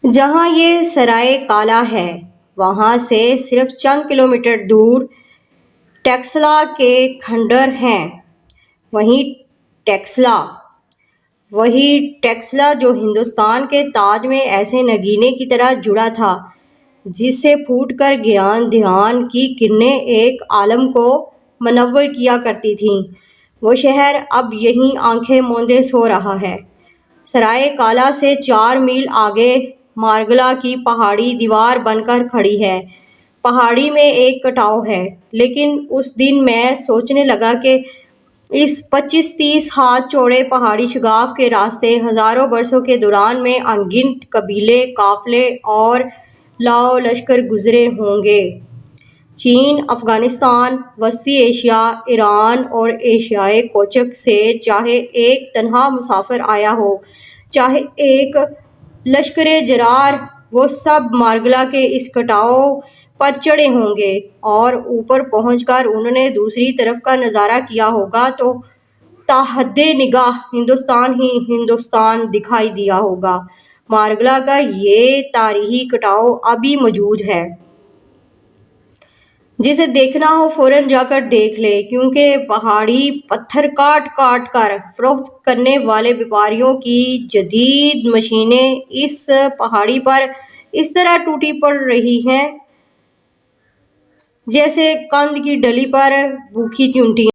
جہاں یہ سرائے کالا ہے وہاں سے صرف چند کلومیٹر دور ٹیکسلا کے کھنڈر ہیں۔ وہی ٹیکسلا جو ہندوستان کے تاج میں ایسے نگینے کی طرح جڑا تھا جس سے پھوٹ کر دھیان کی کرنیں ایک عالم کو منور کیا کرتی تھیں، وہ شہر اب یہیں آنکھیں موندے سو رہا ہے۔ سرائے کالا سے 4 میل آگے مارگلا کی پہاڑی دیوار بن کر کھڑی ہے۔ پہاڑی میں ایک کٹاؤ ہے، لیکن اس دن میں سوچنے لگا کہ اس 25-30 ہاتھ چوڑے پہاڑی شگاف کے راستے ہزاروں برسوں کے دوران میں ان گنت قبیلے، قافلے اور لاؤ لشکر گزرے ہوں گے۔ چین، افغانستان، وسطی ایشیا، ایران اور ایشیائے کوچک سے چاہے ایک تنہا مسافر آیا ہو، چاہے ایک لشکر جرار، وہ سب مارگلا کے اس کٹاؤ پر چڑھے ہوں گے اور اوپر پہنچ کر انہوں نے دوسری طرف کا نظارہ کیا ہوگا تو تا حد نگاہ ہندوستان ہی ہندوستان دکھائی دیا ہوگا۔ مارگلا کا یہ تاریخی کٹاؤ ابھی موجود ہے۔ جسے دیکھنا ہو فوراً جا کر دیکھ لے، کیونکہ پہاڑی پتھر کاٹ کاٹ کر فروخت کرنے والے بیپاریوں کی جدید مشینیں اس پہاڑی پر اس طرح ٹوٹی پڑ رہی ہیں جیسے قند کی ڈلی پر بھوکی چیونٹیاں۔